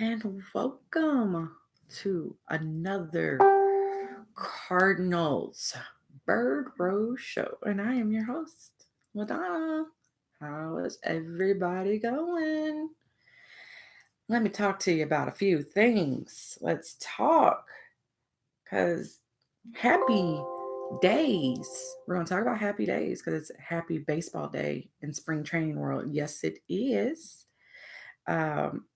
And welcome to another Cardinals Bird Row show. And I am your host, Madonna. How is everybody going? Let me talk to you about a few things. Let's talk because happy days. We're going to talk about happy days because it's happy baseball day in spring training world. Yes, it is. Um,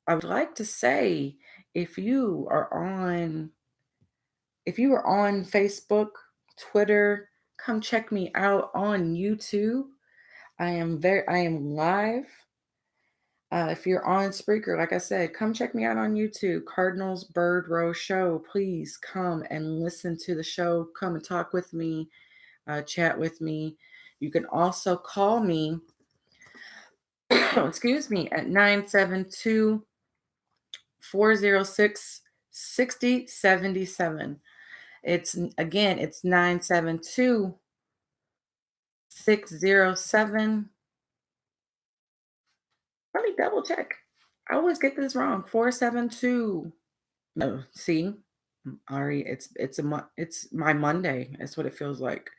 I would like to say if you are on if you are on Facebook, Twitter, come check me out on YouTube. I am live. If you're on Spreaker, like I said, come check me out on YouTube, Cardinals Bird Row Show. Please come and listen to the show. Come and talk with me, chat with me. You can also call me, excuse me, at 972 406 6077. It's 972 607. Let me double check. I always get this wrong. 472. No, see, Ari, it's my Monday. That's what it feels like.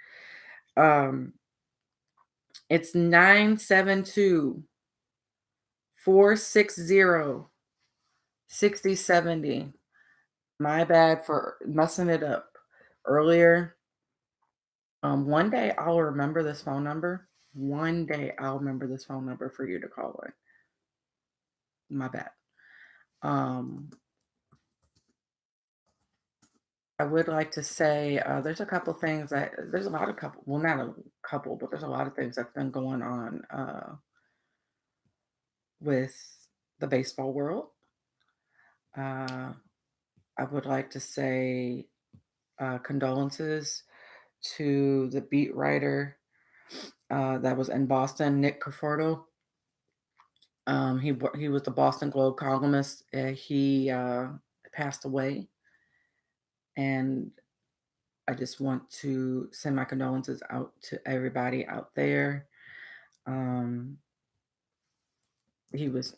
Um, it's 972 460 6070. My bad for messing it up earlier. One day I'll remember this phone number. One day I'll remember this phone number for you to call it. My bad. Um, I would like to say there's a couple things there's a lot of couple, well, not a couple, but there's a lot of things that's been going on with the baseball world. Uh, I would like to say condolences to the beat writer that was in Boston, Nick Conforto. He was the Boston Globe columnist. He passed away, and I just want to send my condolences out to everybody out there. Um, he was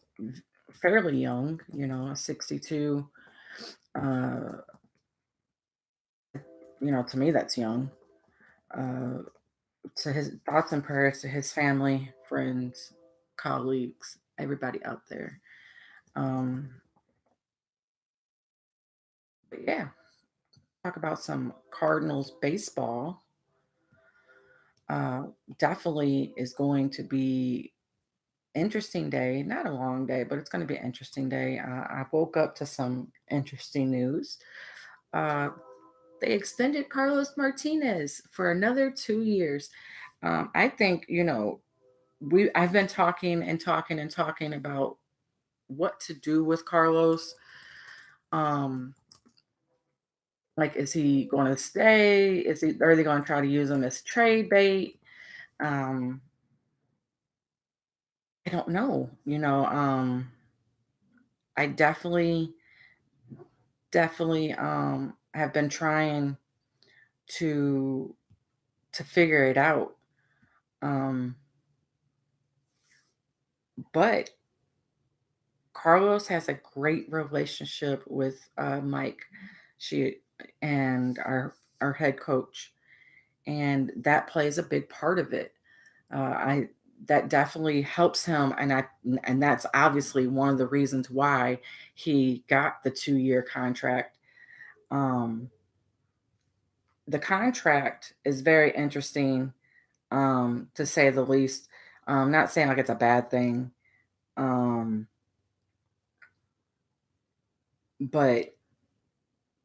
fairly young, 62. Uh, to me, that's young. Uh, to his thoughts and prayers to his family, friends, colleagues, everybody out there. Um, but yeah, talk about some Cardinals baseball. Uh, Definitely is going to be interesting day. Not a long day, but it's going to be an interesting day. I woke up to some interesting news. Uh, they extended Carlos Martinez for another 2 years. I think I've been talking and talking and talking about what to do with Carlos. Um, like, is he going to stay? Are they going to try to use him as trade bait? Um, I don't know. I definitely have been trying to figure it out. Um, but Carlos has a great relationship with Mike, she and our head coach, and that plays a big part of it. I That definitely helps him, and that's obviously one of the reasons why he got the 2-year contract. Um, the contract is very interesting, to say the least. Not saying like it's a bad thing, um, but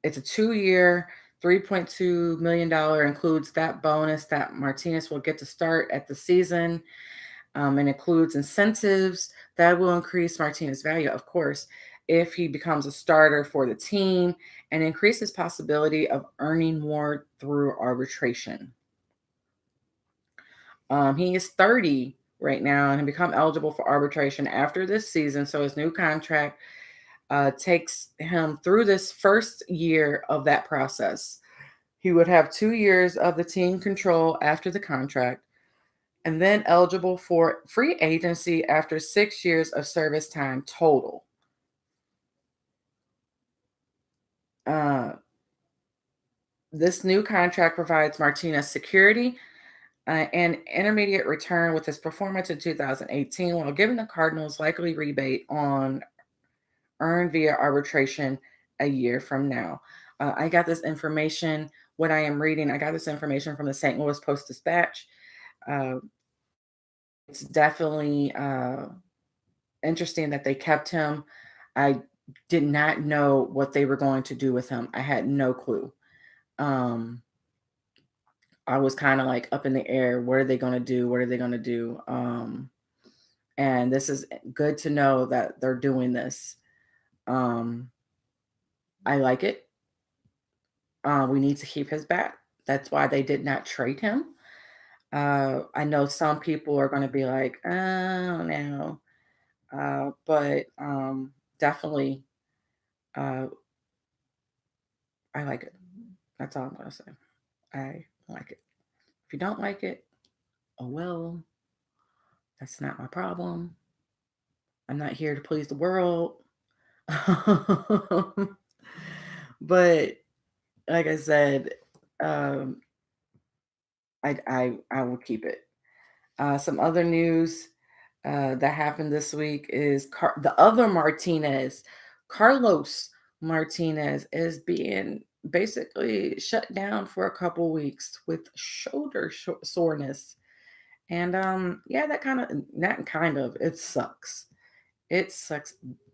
it's a 2-year, $3.2 million, includes that bonus that Martinez will get to start at the season, and includes incentives that will increase Martinez's value, of course, if he becomes a starter for the team, and increase his possibility of earning more through arbitration. He is 30 right now and become eligible for arbitration after this season. So his new contract takes him through this first year of that process. He would have 2 years of the team control after the contract, and then eligible for free agency after 6 years of service time total. Uh, this new contract provides Martinez security and intermediate return with his performance in 2018, while giving the Cardinals likely rebate on earned via arbitration a year from now. I got this information. What I am reading, I got this information from the St. Louis Post Dispatch. Uh, it's definitely interesting that they kept him. I did not know what they were going to do with him. I had no clue. Um, I was kind of like up in the air. What are they going to do? What are they going to do? And this is good to know that they're doing this. Um, I like it. We need to keep his bat. That's why they did not trade him. I know some people are going to be like, oh no, but definitely, uh, I like it. That's all I'm going to say. I like it. If you don't like it, oh well, that's not my problem. I'm not here to please the world. But like I said, um, I will keep it. Some other news that happened this week is the other Martinez, Carlos Martinez, is being basically shut down for a couple weeks with shoulder soreness. And yeah, that kind of it sucks. It sucks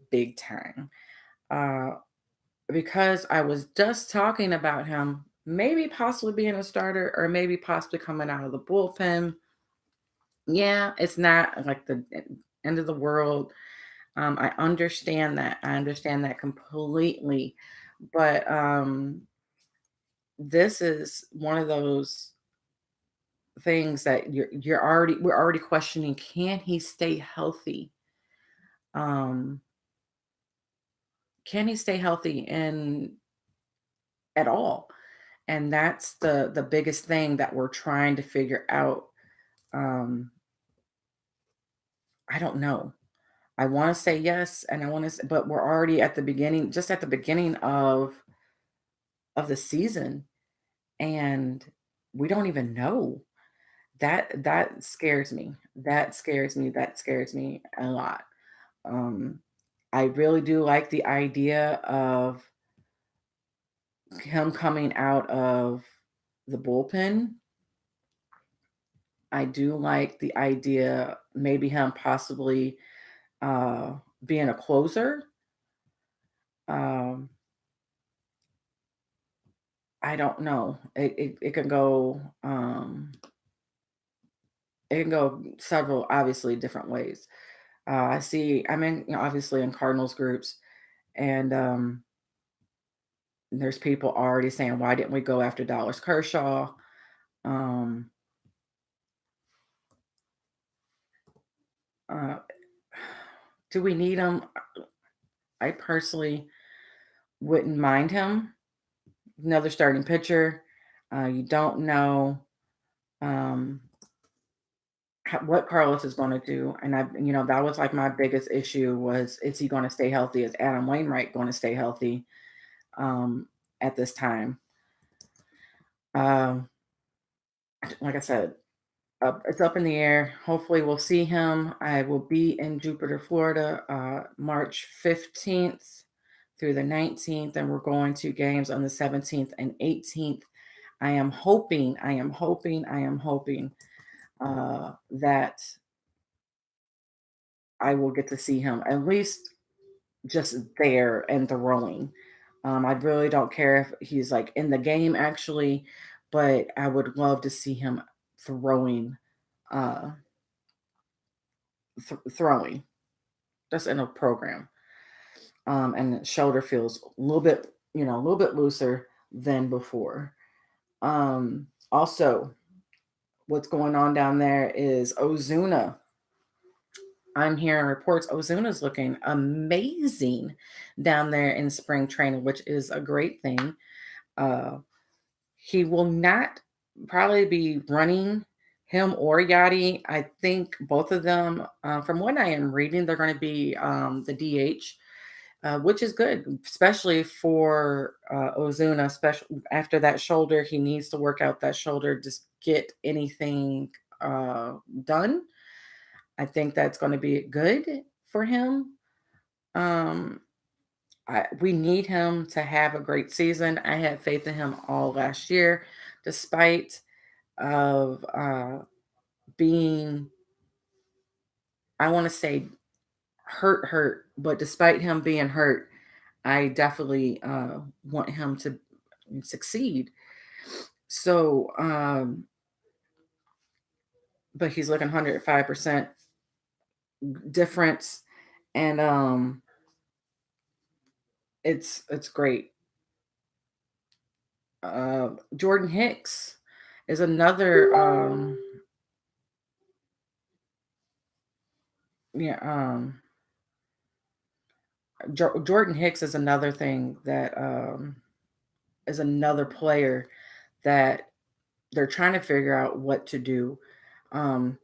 big time. Uh, because I was just talking about him maybe possibly being a starter or maybe possibly coming out of the bullpen. Yeah, it's not like the end of the world. I understand that. I understand that completely. But this is one of those things that we're already questioning, can he stay healthy? Um, can he stay healthy and at all? And that's the biggest thing that we're trying to figure out. Um, I don't know. I want to say yes, and I want to, but we're already at the beginning, just at the beginning of the season, and we don't even know. That scares me. That scares me. That scares me a lot. Um, I really do like the idea of him coming out of the bullpen. I do like the idea, maybe him possibly uh, being a closer. Um, I don't know. It can go it can go several obviously different ways. I see. I'm in, obviously in Cardinals groups, and there's people already saying, "Why didn't we go after Dallas Kershaw?" Um, uh, do we need him? I personally wouldn't mind him. Another starting pitcher. You don't know um, what Carlos is going to do, and that was like my biggest issue was, is he going to stay healthy? Is Adam Wainwright going to stay healthy at this time? Um, like I said, it's up in the air. Hopefully, we'll see him. I will be in Jupiter, Florida, March 15th through the 19th, and we're going to games on the 17th and 18th. I am hoping that I will get to see him at least just there and throwing. I really don't care if he's like in the game actually, but I would love to see him throwing, uh, throwing just in a program. And the shoulder feels a little bit, a little bit looser than before. Also, what's going on down there is Ozuna. I'm hearing reports Ozuna's looking amazing down there in spring training, which is a great thing. Uh, he will not probably be running, him or Yachty. I think both of them, from what I am reading, they're going to be the DH. which is good, especially for Ozuna. Especially after that shoulder, he needs to work out that shoulder. Just get anything uh, done. I think that's going to be good for him. Um, we need him to have a great season. I had faith in him all last year, despite of being, I want to say, hurt. But despite him being hurt, I definitely want him to succeed. So, but he's looking 105% difference, and it's great. Jordan Hicks is another yeah Jordan Hicks is another thing that is another player that they're trying to figure out what to do. Um,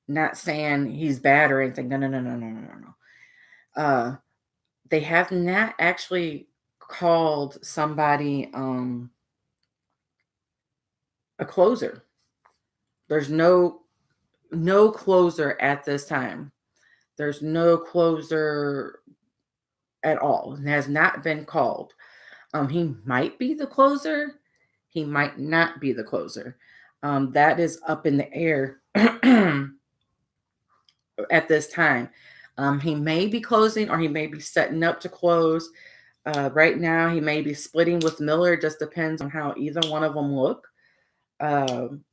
Not saying he's bad or anything. No, no, no, no, no, no, no, no. They have not actually called somebody a closer. There's no closer at this time. There's no closer at all. It has not been called. He might be the closer. He might not be the closer. That is up in the air at this time. He may be closing or he may be setting up to close. Right now, he may be splitting with Miller. It just depends on how either one of them look. Um,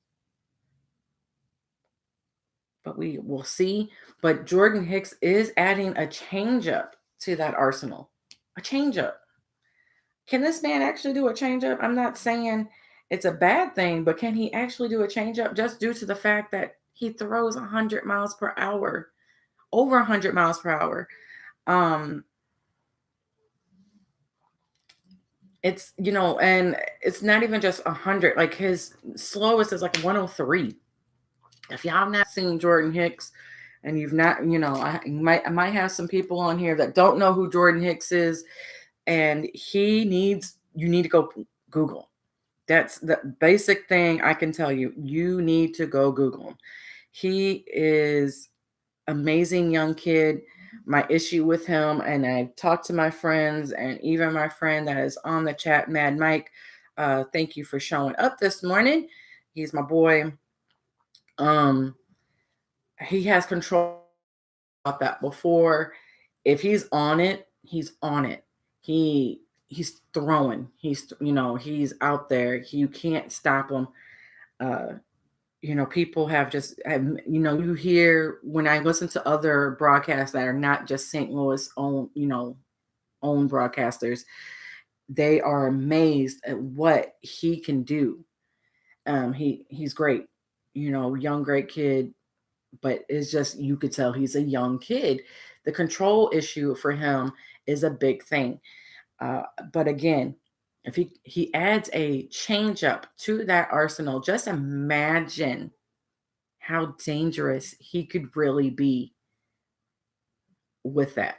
but we will see. But Jordan Hicks is adding a changeup to that arsenal. A changeup. Can this man actually do a changeup? I'm not saying it's a bad thing, but can he actually do a changeup just due to the fact that he throws 100 miles per hour, over 100 miles per hour? Um, it's, and it's not even just 100. Like his slowest is like 103. If y'all have not seen Jordan Hicks and you've not, I might have some people on here that don't know who Jordan Hicks is, and you need to go Google. That's the basic thing I can tell you. You need to go Google him. He is amazing young kid. My issue with him, and I've talked to my friends, and even my friend that is on the chat, Mad Mike. Thank you for showing up this morning. He's my boy. Um, he has control about that before. If he's on it, he's on it. He's throwing. He's out there. You can't stop him. Uh, people have just you hear when I listen to other broadcasts that are not just St. Louis own broadcasters, they are amazed at what he can do. He's great, young great kid, but it's just you could tell he's a young kid. The control issue for him is a big thing. Uh, but again, if he adds a changeup to that arsenal, just imagine how dangerous he could really be with that.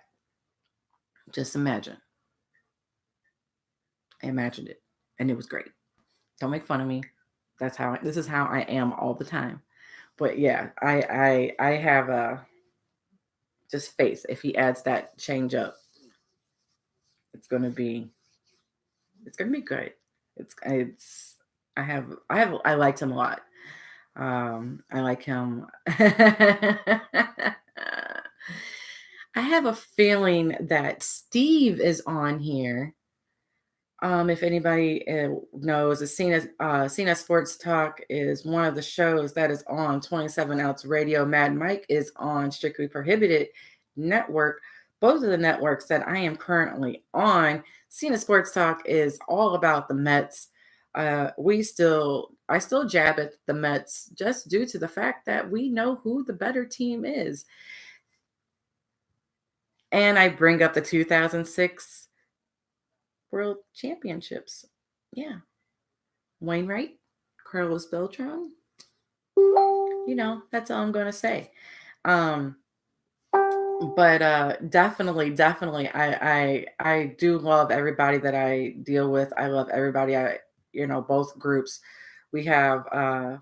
Just imagine. I imagined it, and it was great. Don't make fun of me. This is how I am all the time. But yeah, I have just faith. If he adds that change up, it's gonna be good. It's I liked him a lot. I like him. I have a feeling that Steve is on here. If anybody knows, Cena Sports Talk is one of the shows that is on 27 Ounce Radio. Mad Mike is on Strictly Prohibited Network. Both of the networks that I am currently on. Cena Sports Talk is all about the Mets. I still jab at the Mets just due to the fact that we know who the better team is. And I bring up the 2006 World Championships. Yeah. Wainwright, Carlos Beltran. That's all I'm going to say. But definitely I do love everybody that I deal with. I love everybody. Both groups. We have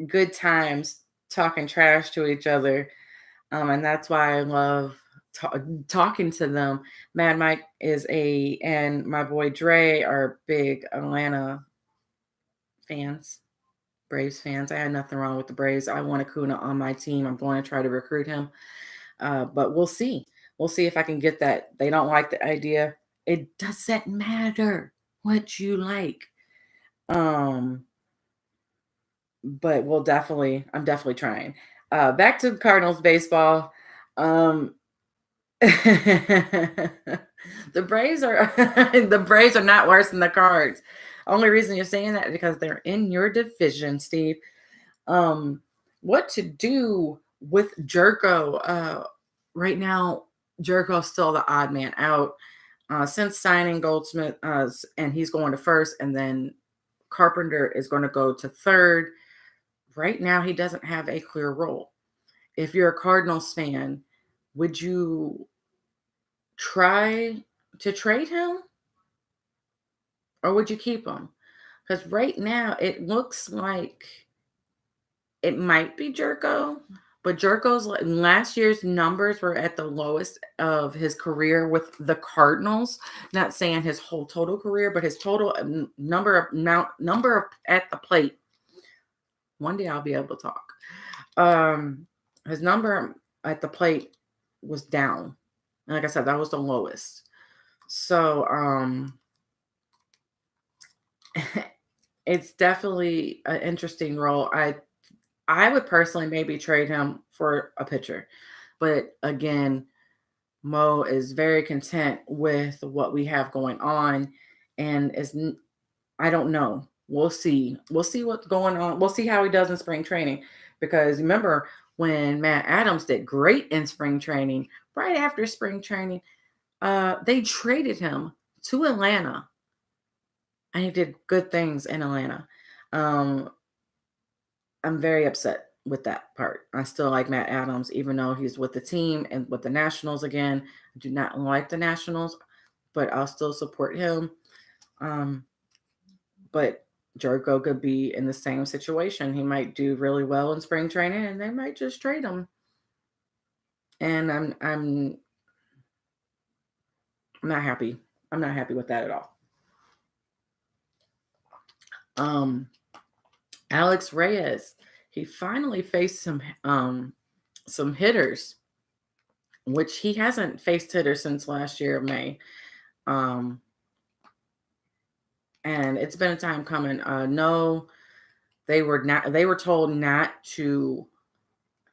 good times talking trash to each other. And that's why I love talking to them. Mad Mike and my boy Dre are big Atlanta fans, Braves fans. I had nothing wrong with the Braves. I want Acuna on my team. I'm going to try to recruit him. But we'll see. We'll see if I can get that. They don't like the idea. It doesn't matter what you like. Um, but I'm definitely trying. Back to Cardinals baseball. Um, the Braves are the Braves are not worse than the Cards. Only reason you're saying that is because they're in your division, Steve. Um, what to do with Jerko? Right now, Jerko's still the odd man out. Since signing Goldsmith, and he's going to first, and then Carpenter is going to go to third. Right now, he doesn't have a clear role. If you're a Cardinals fan, would you try to trade him or would you keep him? Because right now it looks like it might be Jerko, but Jerko's last year's numbers were at the lowest of his career with the Cardinals. Not saying his whole total career, but his total number of at the plate. One day I'll be able to talk. His number at the plate was down. And like I said, that was the lowest. So it's definitely an interesting role. I would personally maybe trade him for a pitcher. But again, Mo is very content with what we have going on and I don't know. We'll see. We'll see what's going on. We'll see how he does in spring training because remember when Matt Adams did great in spring training, right after spring training, they traded him to Atlanta and he did good things in Atlanta. Um, I'm very upset with that part. I still like Matt Adams, even though he's with the team and with the Nationals again. I do not like the Nationals, but I'll still support him. Um, but Jerko could be in the same situation. He might do really well in spring training, and they might just trade him. And I'm not happy. I'm not happy with that at all. Um, Alex Reyes, he finally faced some hitters, which he hasn't faced hitters since last year of May. Um, and it's been a time coming. No, they were told not to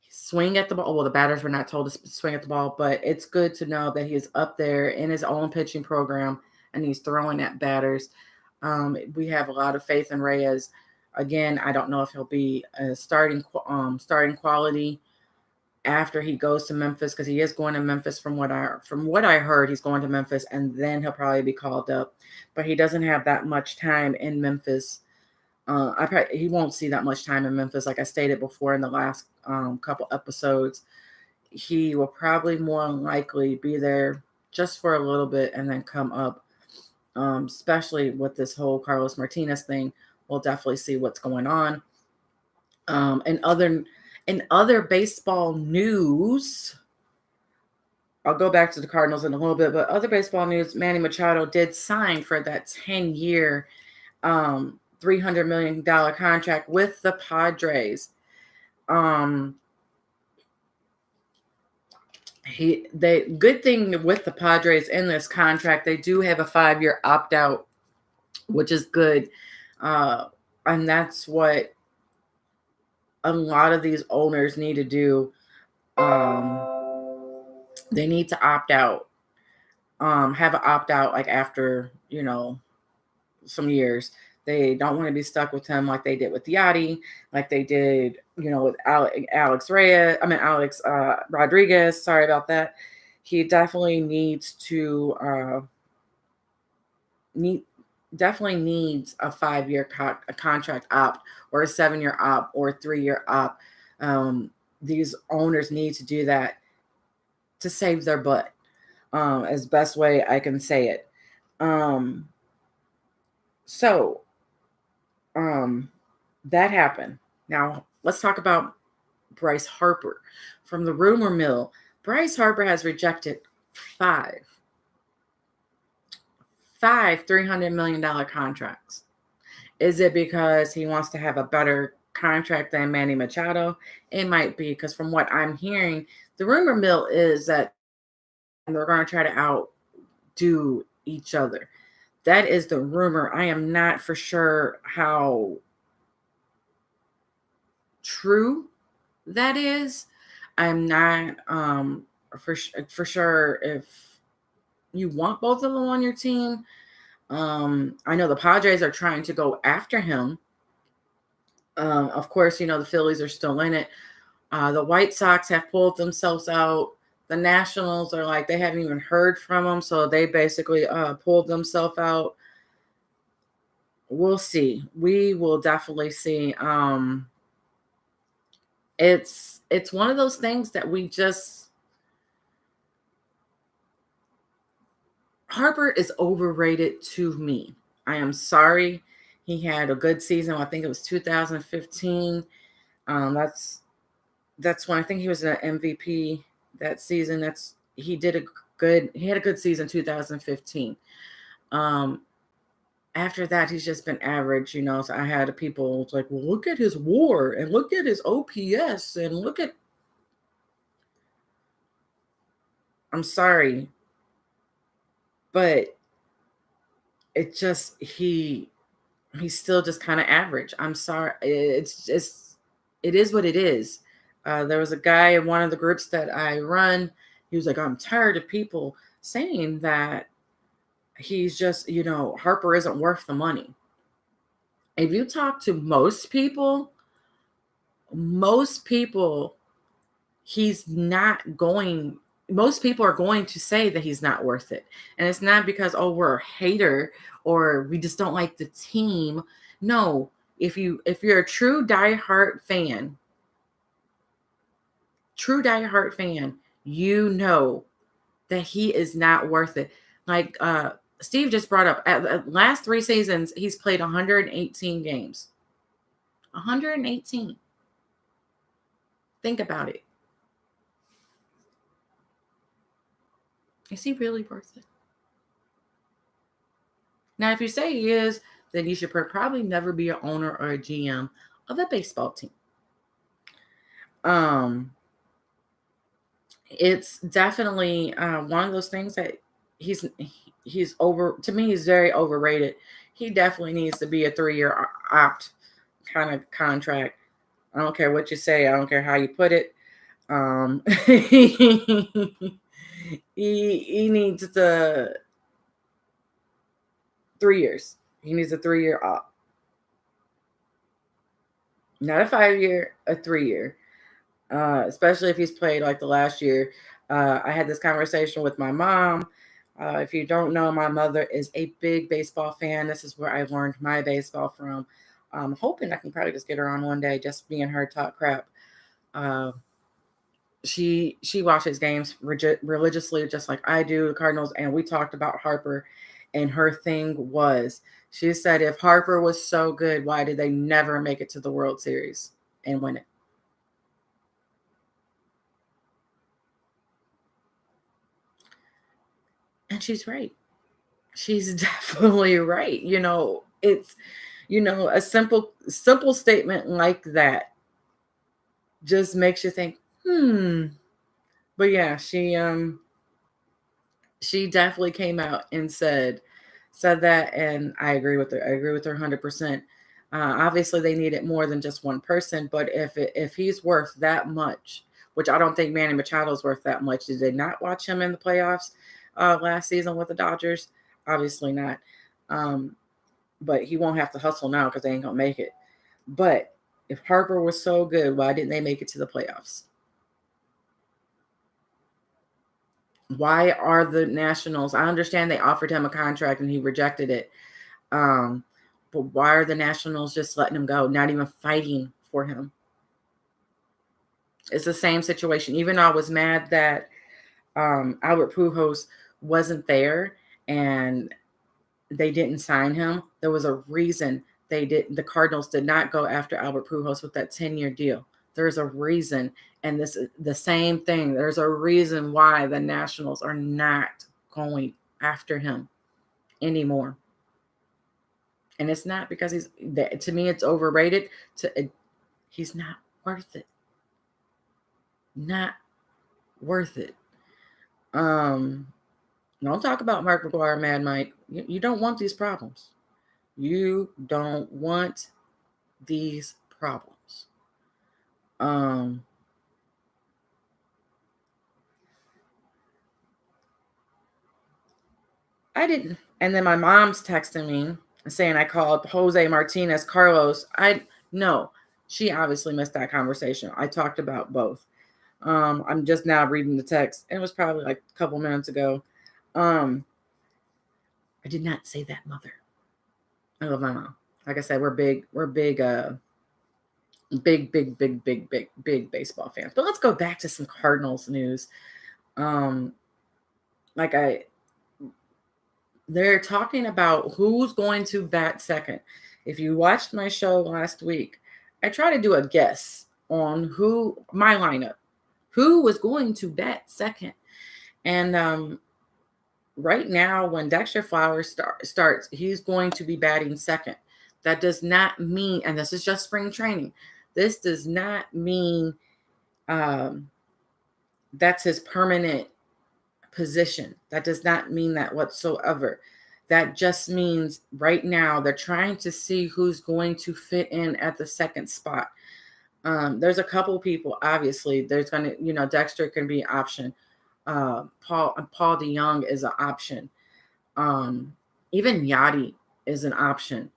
swing at the ball. Well, the batters were not told to swing at the ball, but it's good to know that he's up there in his own pitching program and he's throwing at batters. We have a lot of faith in Reyes. Again, I don't know if he'll be a starting quality after he goes to Memphis because he is going to Memphis from what I heard. He's going to Memphis and then he'll probably be called up, but he doesn't have that much time in Memphis. He won't see that much time in Memphis, like I stated before in the last couple episodes. He will probably more likely be there just for a little bit and then come up. Especially with this whole Carlos Martinez thing, we'll definitely see what's going on. And other baseball news, I'll go back to the Cardinals in a little bit, but other baseball news, Manny Machado did sign for that 10-year, $300 million contract with the Padres. Good thing with the Padres in this contract, they do have a 5-year opt-out, which is good. And that's what a lot of these owners need to do. They need to opt out. Have an opt-out like after, some years. They don't want to be stuck with him like they did with Yachty, like they did, with Alex Reyes. Alex Rodriguez. Sorry about that. He definitely needs to definitely needs a 5-year contract opt or a 7-year opt or a 3-year opt. These owners need to do that to save their butt, as best way I can say it. Um, so um, that happened. Now let's talk about Bryce Harper. From the rumor mill, Bryce Harper has rejected five $300 million contracts. Is it because he wants to have a better contract than Manny Machado? It might be, because from what I'm hearing, the rumor mill is that they're going to try to outdo each other. That is the rumor. I am not for sure how true that is. I'm not for sure if you want both of them on your team. I know the Padres are trying to go after him. Of course, the Phillies are still in it. The White Sox have pulled themselves out. The Nationals are like, they haven't even heard from them, so they basically pulled themselves out. We'll see. We will definitely see. It's one of those things that we just Harper is overrated to me. I am sorry. He had a good season. I think it was 2015. That's when I think he was an MVP that season. He had a good season 2015. Um, After that, he's just been average. So I had people like, well, look at his WAR and look at his OPS and look at. I'm sorry, but he's still just kind of average. I'm sorry. It is what it is. There was a guy in one of the groups that I run. He was like, I'm tired of people saying that he's just, Harper isn't worth the money. If you talk to most people, he's not going, most people are going to say that he's not worth it. And it's not because, oh, we're a hater or we just don't like the team. No, if you're a true diehard fan, you know that he is not worth it. Like Steve just brought up, at last 3 seasons, he's played 118 games. 118. Think about it. Is he really worth it? Now, if you say he is, then you should probably never be an owner or a GM of a baseball team. Um, it's definitely one of those things that he's over. To me, he's very overrated. He definitely needs to be a 3-year opt kind of contract. I don't care what you say. I don't care how you put it. He needs the 3 years. He needs a 3-year opt. Not a 5-year, a 3-year. Especially if he's played like the last year. I had this conversation with my mom. If you don't know, my mother is a big baseball fan. This is where I learned my baseball from. I'm hoping I can probably just get her on one day, just me and her talk crap. She watches games religiously, just like I do, the Cardinals, and we talked about Harper, and her thing was, she said, if Harper was so good, why did they never make it to the World Series and win it? And she's right. She's definitely right. It's a simple statement like that just makes you think, But yeah, she definitely came out and said that, and I agree with her. I agree with her 100%. Obviously, they needed more than just one person, but if he's worth that much, which I don't think Manny Machado is worth that much. Did they not watch him in the playoffs last season with the Dodgers? Obviously not. But he won't have to hustle now because they ain't gonna make it. But if Harper was so good, why didn't they make it to the playoffs? Why are the Nationals? I understand they offered him a contract and he rejected it. But why are the Nationals just letting him go, not even fighting for him? It's the same situation. Even though I was mad that Albert Pujols wasn't there and they didn't sign him, there was a reason the Cardinals did not go after Albert Pujols with that 10-year deal. There's a reason, and this is the same thing. There's a reason why the Nationals are not going after him anymore. And it's not because to me, it's overrated. He's not worth it. Not worth it. Don't talk about Mark McGwire, Mad Mike. You don't want these problems. You don't want these problems. I didn't. And then my mom's texting me saying I called Jose Martinez Carlos. No, she obviously missed that conversation. I talked about both. I'm just now reading the text. It was probably like a couple minutes ago. I did not say that, mother. I love my mom. Like I said, we're big big baseball fans. But let's go back to some Cardinals news. They're talking about who's going to bat second. If you watched my show last week, I try to do a guess on my lineup, who was going to bat second. And right now, when Dexter Flowers starts, he's going to be batting second. That does not mean, and this is just spring training, this does not mean that's his permanent position. That does not mean that whatsoever. That just means right now they're trying to see who's going to fit in at the second spot. There's a couple people, obviously. There's going to, Dexter can be an option. Paul DeYoung is an option. Even Yachty is an option.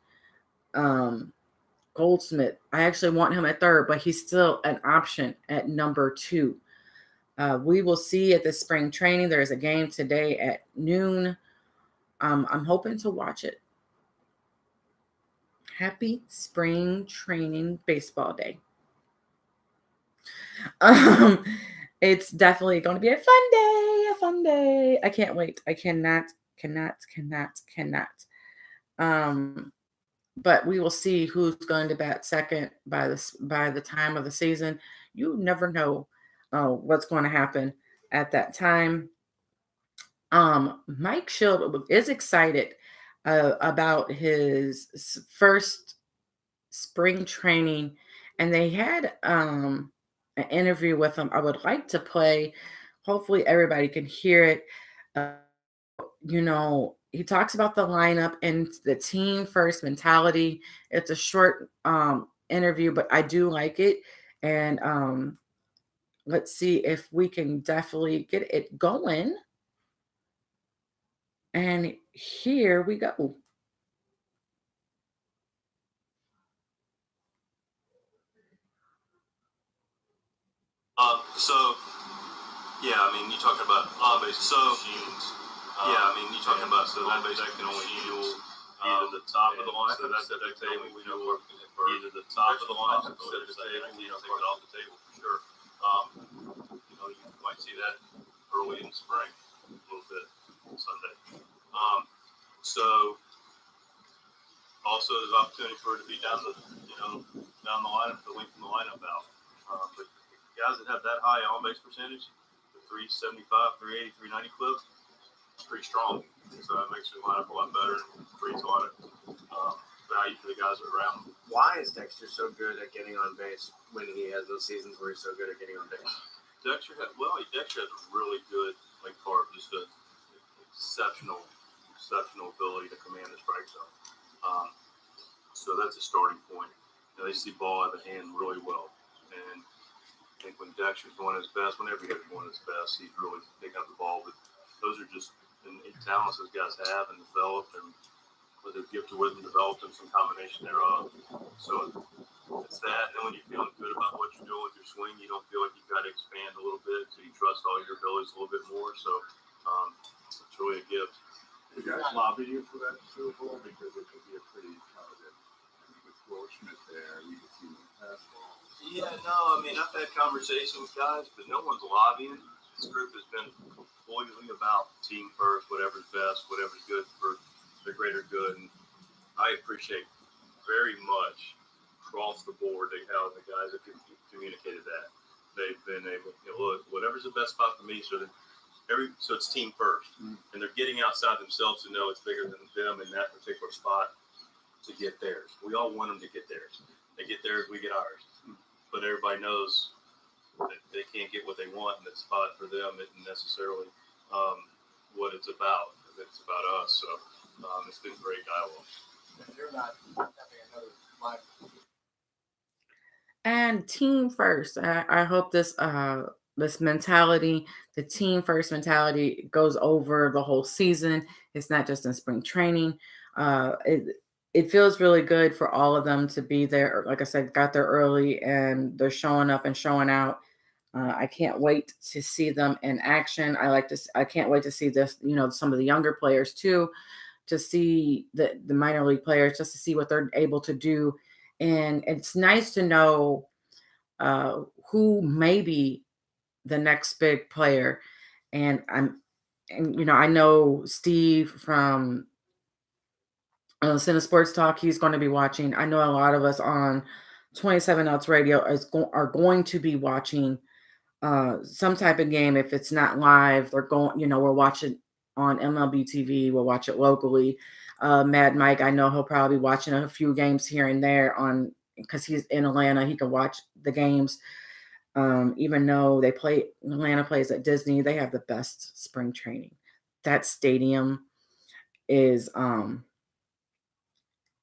Goldsmith, I actually want him at third, but he's still an option at number 2. We will see at the spring training. There's a game today at noon. I'm hoping to watch it. Happy spring training baseball day. It's definitely going to be a fun day. I can't wait. I cannot. But we will see who's going to bat second by the time of the season. You never know what's going to happen at that time. Mike Schill is excited about his first spring training, and they had an interview with him. I would like to play. Hopefully, everybody can hear it. He talks about the lineup and the team first mentality. It's a short interview, but I do like it. And let's see if we can definitely get it going. And here we go. You talking about on-base machines. You talking about so on-base that can only fuel either the top of the line, so that's the table. Either the top of the line, so the table, take it off the table for sure. You might see that early in spring, a little bit on Sunday. So also there's opportunity for it to be down the lineup, the length of the lineup out. But guys that have that high on-base percentage, the 375, 380, 390 clip, it's pretty strong. So that makes your lineup a lot better and creates a lot of value for the guys around him. Why is Dexter so good at getting on base when he has those seasons where he's so good at getting on base? Dexter has a really good carve, just an exceptional ability to command the strike zone. So that's a starting point. They see ball out of the hand really well. And I think when Dexter's going his best, whenever he has going his best, he's really picking up the ball. But those are just innate talents those guys have and developed, and with their gift of wisdom developed in some combination thereof. So it's that. And when you're feeling good about what you're doing with your swing, you don't feel like you've got to expand a little bit, so you trust all your abilities a little bit more. So it's really a gift. Did guys lobby you for that Super Bowl? Because it could be a pretty target. With Goldschmidt there, you could see the fastball. Yeah, no, I've had conversations with guys, but no one's lobbying. This group has been completely about team first, whatever's best, whatever's good for the greater good. And I appreciate very much across the board how the guys have communicated that. They've been able to look, whatever's the best spot for me. So it's team first, and they're getting outside themselves to know it's bigger than them in that particular spot to get theirs. We all want them to get theirs. They get theirs, we get ours. But everybody knows that they can't get what they want in that spot for them isn't necessarily what it's about. It's about us. So it's been great dialogue. You're not having another life. And team first. I hope this mentality, the team first mentality, goes over the whole season. It's not just in spring training. It feels really good for all of them to be there. Like I said, got there early and they're showing up and showing out. I can't wait to see them in action. I can't wait to see this. Some of the younger players too, to see the minor league players, just to see what they're able to do. And it's nice to know who may be the next big player. And I know Steve from Cine Sports Talk. He's going to be watching. I know a lot of us on 27 Outs Radio are going to be watching some type of game. If it's not live, they're going. We're watching on MLB TV. We'll watch it locally. Mad Mike, I know he'll probably be watching a few games here and there because he's in Atlanta. He can watch the games. Even though Atlanta plays at Disney, they have the best spring training. That stadium is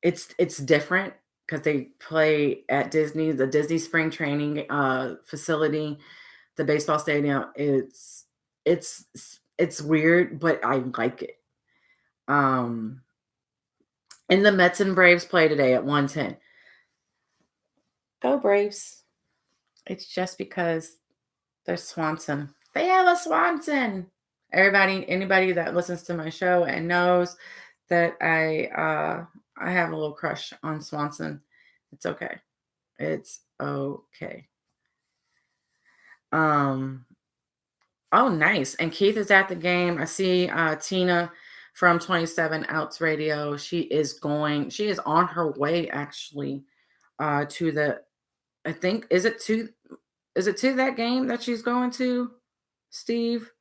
it's different because they play at Disney, the Disney spring training facility, the baseball stadium. It's weird, but I like it. And the Mets and Braves play today at 1:10. Go Braves. It's just because there's Swanson. They have a Swanson. Anybody that listens to my show and knows that I have a little crush on Swanson. It's okay. It's okay. Oh, nice. And Keith is at the game. I see Tina from 27 Outs Radio. She is on her way actually to the, I think, is it to that game that she's going to, Steve?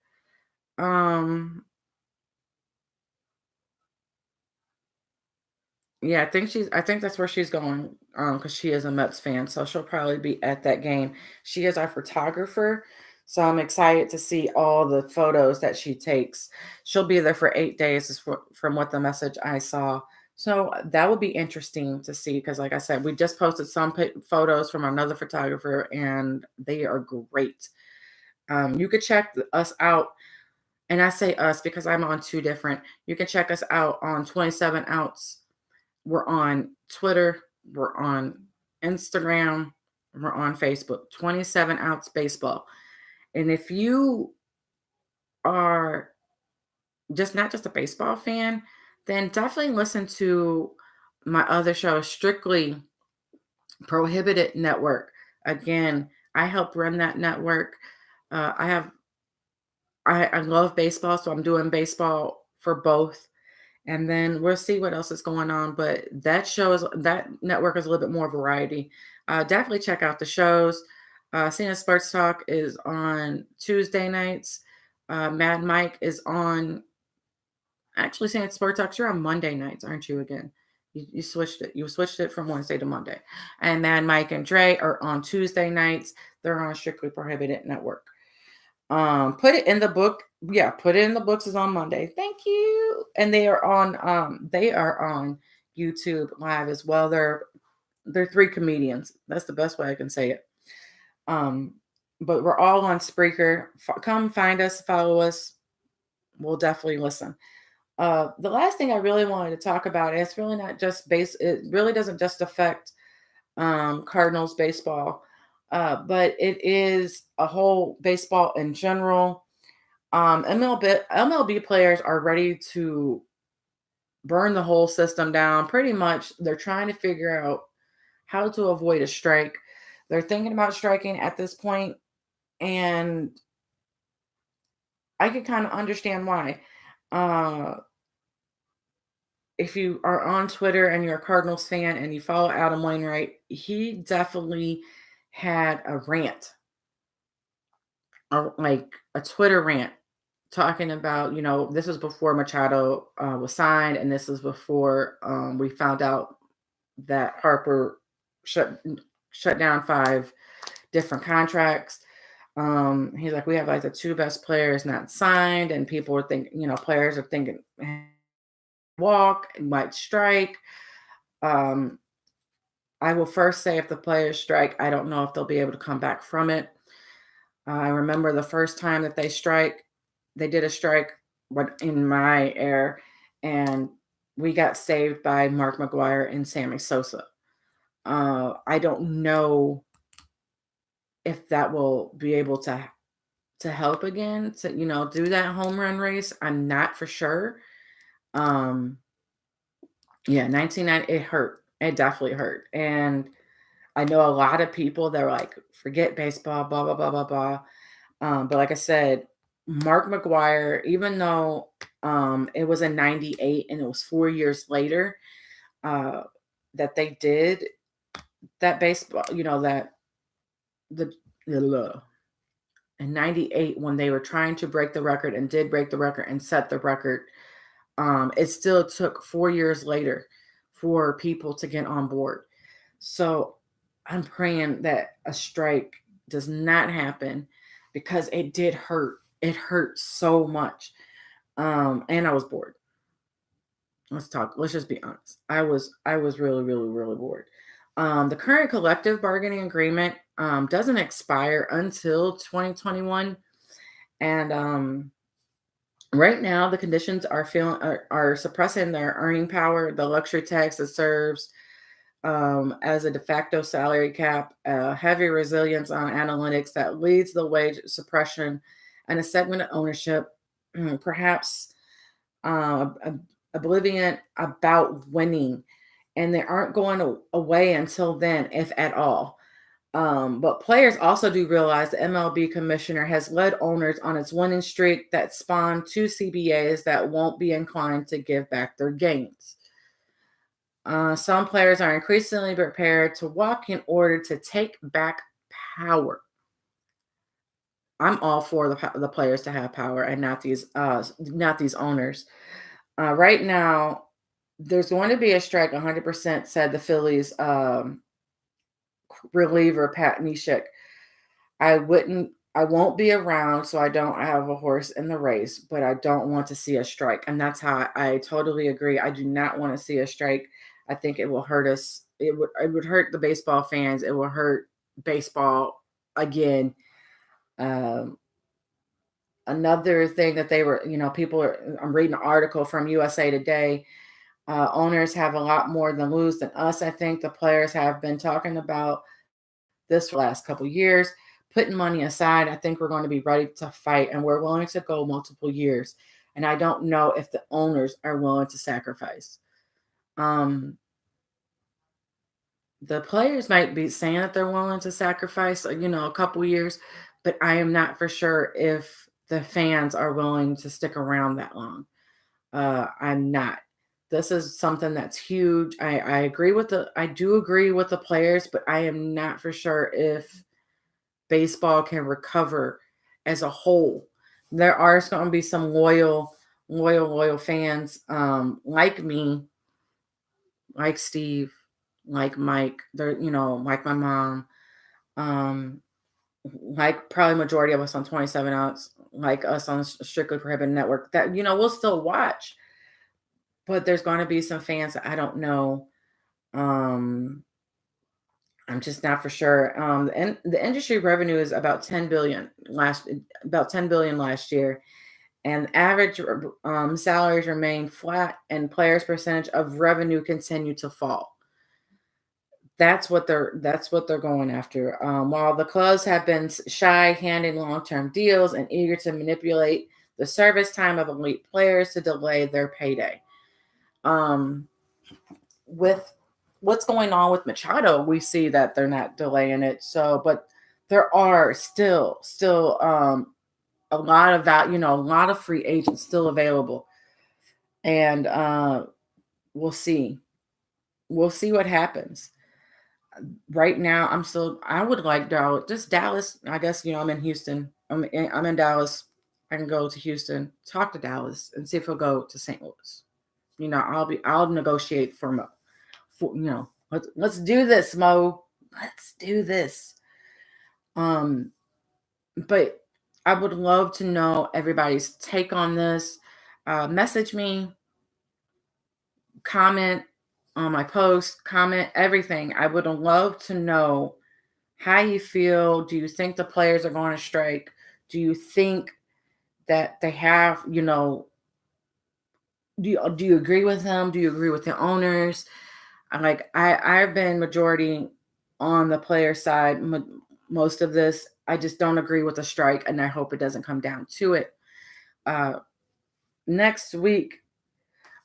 Yeah, I think that's where she's going, because she is a Mets fan, so she'll probably be at that game. She is our photographer, so I'm excited to see all the photos that she takes. She'll be there for 8 days, from what the message I saw. So that would be interesting to see, because like I said, we just posted some photos from another photographer, and they are great. You could check us out, and I say us because I'm on two different. You can check us out on 27 Outs. We're on Twitter. We're on Instagram. We're on Facebook. 27 Outs Baseball. And if you are not just a baseball fan, then definitely listen to my other show, Strictly Prohibited Network. Again, I help run that network. I love baseball, so I'm doing baseball for both. And then we'll see what else is going on. But that network is a little bit more variety. Definitely check out the shows. Cena Sports Talk is on Tuesday nights. Mad Mike is on, actually, Cena Sports Talk, you're on Monday nights, aren't you again? You switched it. You switched it from Wednesday to Monday. And Mad Mike and Dre are on Tuesday nights. They're on Strictly Prohibited Network. Put it in the book. Yeah, put it in the books is on Monday. Thank you. And they are on YouTube live as well. They're three comedians. That's the best way I can say it. But we're all on Spreaker. Come find us, follow us. We'll definitely listen. The last thing I really wanted to talk about, and it's really not just it really doesn't just affect Cardinals baseball. But it is a whole baseball in general. MLB players are ready to burn the whole system down. Pretty much, they're trying to figure out how to avoid a strike. They're thinking about striking at this point, and I could kind of understand why. Uh, if you are on Twitter and you're a Cardinals fan and you follow Adam Wainwright, he definitely had a rant, like a Twitter rant, talking about, this was before Machado was signed, and this was before we found out that Harper shut shut down 5 different contracts. He's like, we have like the 2 best players not signed, and people are thinking, players are thinking walk and might strike. Um, I will first say, if the players strike, I don't know if they'll be able to come back from it. I remember the first time that they did a strike in my air, and we got saved by Mark McGuire and Sammy Sosa. I don't know if that will be able to help again to do that home run race. I'm not for sure. Um, yeah, 1990, it hurt. It definitely hurt, and I know a lot of people that are like, forget baseball, blah blah blah blah blah. But like I said, Mark McGuire, even though it was in '98 and it was 4 years later uh, that they did that baseball, that the in '98 when they were trying to break the record and did break the record and set the record, it still took 4 years later for people to get on board. So I'm praying that a strike does not happen, because it did hurt. It hurt so much. And I was bored. Let's just be honest. I was really, really, really bored. The current collective bargaining agreement doesn't expire until 2021. And right now the conditions are suppressing their earning power. The luxury tax that serves as a de facto salary cap, heavy resilience on analytics that leads the wage suppression, and a segment of ownership, perhaps oblivion about winning. And they aren't going away until then, if at all. But players also do realize the MLB commissioner has led owners on its winning streak that spawned 2 CBAs that won't be inclined to give back their gains. Some players are increasingly prepared to walk in order to take back power. I'm all for the players to have power, and not these owners. Right now, there's going to be a strike. 100% said the Phillies reliever Pat Neshek. I won't be around, so I don't have a horse in the race, but I don't want to see a strike. And that's how I totally agree. I do not want to see a strike. I think it will hurt us. It would hurt the baseball fans. It will hurt baseball again. Um, Another thing that they were, I'm reading an article from USA Today. Owners have a lot more than lose than us. I think the players have been talking about this for the last couple of years, putting money aside. I think we're going to be ready to fight, and we're willing to go multiple years. And I don't know if the owners are willing to sacrifice. Um, the players might be saying that they're willing to sacrifice, a couple years, but I am not for sure if the fans are willing to stick around that long. I'm not. This is something that's huge. I do agree with the players, but I am not for sure if baseball can recover as a whole. There are going to be some loyal fans, like me, like Steve, like Mike. They're, like my mom, um, like probably majority of us on 27 ounce, like us on Strictly Prohibited Network. That we'll still watch, but there's going to be some fans that I don't know. Um, I'm just not for sure. And the industry revenue is about 10 billion last year, and average salaries remain flat, and players' percentage of revenue continue to fall. That's what they're going after. While the clubs have been shy handing long-term deals and eager to manipulate the service time of elite players to delay their payday. Um, with what's going on with Machado, we see that they're not delaying it. So, but there are still a lot of that, a lot of free agents still available. And we'll see. We'll see what happens. Right now, I would like Dallas, just Dallas. I guess, I'm in Houston. I'm in Dallas. I can go to Houston, talk to Dallas, and see if he'll go to St. Louis. I'll negotiate for Mo. Let's do this, Mo. Let's do this. But I would love to know everybody's take on this. Message me, comment on my post, comment everything. I would love to know how you feel. Do you think the players are going to strike? Do you think that they have, do you agree with them? Do you agree with the owners? I've been majority on the player side most of this. I just don't agree with the strike, and I hope it doesn't come down to it. Next week,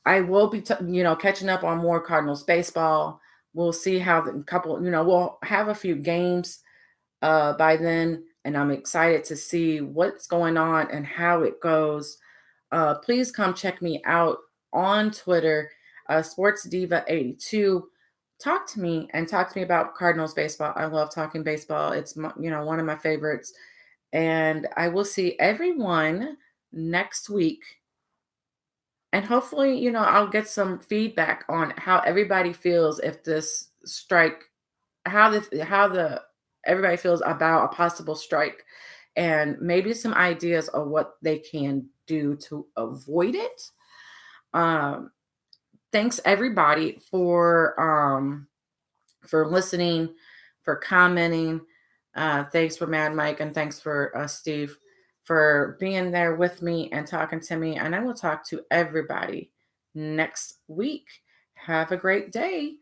I will be, catching up on more Cardinals baseball. We'll see how the couple, we'll have a few games by then, and I'm excited to see what's going on and how it goes. Please come check me out on Twitter, Sports Diva 82. Talk to me about Cardinals baseball. I love talking baseball. It's one of my favorites. And I will see everyone next week. And hopefully, I'll get some feedback on how everybody feels if this strike, how the everybody feels about a possible strike, and maybe some ideas of what they can do to avoid it. Thanks everybody for listening, for commenting. Thanks for Mad Mike, and thanks for Steve for being there with me and talking to me. And I will talk to everybody next week. Have a great day.